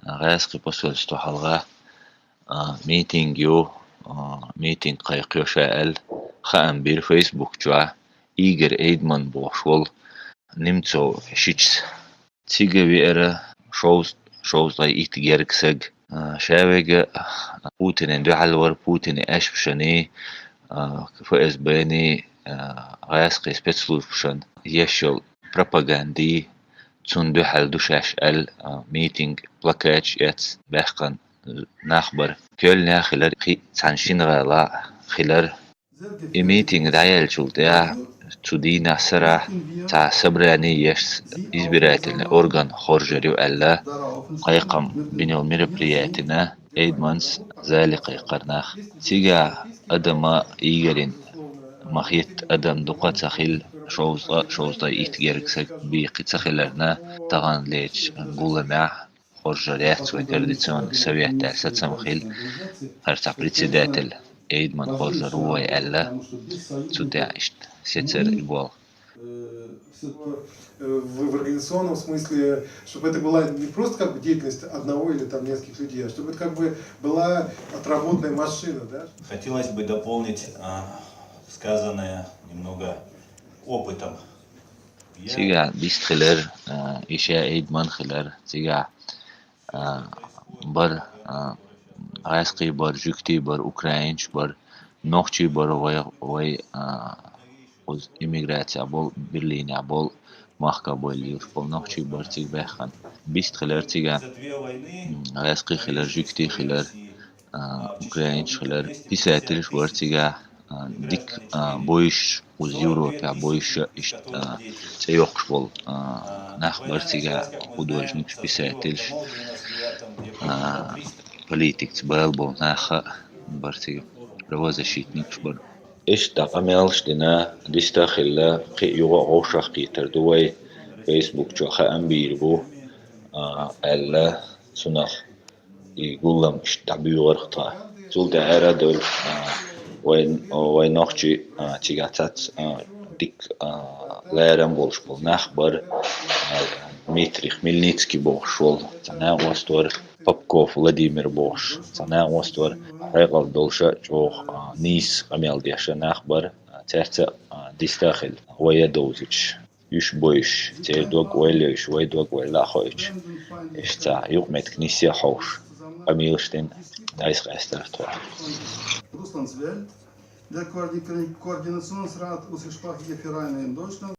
غاسقي بوسولستو حلغة ميتينج يو ميتينج قيقيو شاءل خان بير فيسبوك جوا إيجر إيدمان بوشول نمتو شيتس تيجا بيئرة شوز ضاي إيت جيركسج شاويجا بوتين اندو حلور بوتين اش بشاني فاز باني غاسقي سبيتسلوفشن يشل بروباغاندي تون دو حل دوشاش ال ميتينج بلاكاتش يتس بحقن نخبر كل ناخلر خي تانشين غالا خلر ميتينج دايل شلتيا تودينا سرا تا سبراني يش избирательный орган خورجريو ألا قيقم بينو مربرياتنا ايدمانس ذلك قيقرناخ تيجا أدما إيجرين مخيت أدم دقة تخيل شوزا إيتجركسك بيقي تخيلرنا تغان ليش نقول مع خورجريات وترديسيون سوية تأسات سمخيل هرتا بريتسيداتل ايدمان خورجر هو ألا تودعشت سيتر البول в организационном смысле, чтобы это была не просто как бы деятельность одного или там нескольких людей, а чтобы это как бы была отработанная машина, да? Хотелось бы дополнить сказанное немного опытом. سيجا بيست خلر إشاء إيدمان خلر سيجا بر غاسقي بر جوكتي بر أوكراينش بر نوخشي بر وي وز إميغراتيا بول برلين بول مخكا بول يوش بول نوخشي بر تيج بخن بيست خلر تيجا غاسقي خلر جوكتي خلر أوكراينش خلر بيساتلش بر تيجا ديك بويش وز يوروبيا بويش إشت تيوقش بول نخبر تيجا خدوجنكش بيساتلش политик цбал бол наха бартига روازا شيتنيكش بر إيش تقاميلش دنا ديستا خلا قي يوغا غوشاق قيتر دوي فيسبوك جو خام بيربو ألا سنخ يقولم إيش تعبيو غرقتا زول دعارة دول وين نوخشي تيغاتات ديك لارم بولش بول نخبر ميتريخ ميلنيتسكي بوشول تنا وستور Попков Владимир Бош. Цана остор регал долша чох нис амел дяша нахбар терца дистахил вая доузич. Юш бойш тердог вайлеш вайдог вайлахоич. Ишта югмет книсия хош. Амилштин дайс гастер тва. Russlands Welt, der Koordinationsrat aus der Sprache Gefährten in Deutschland.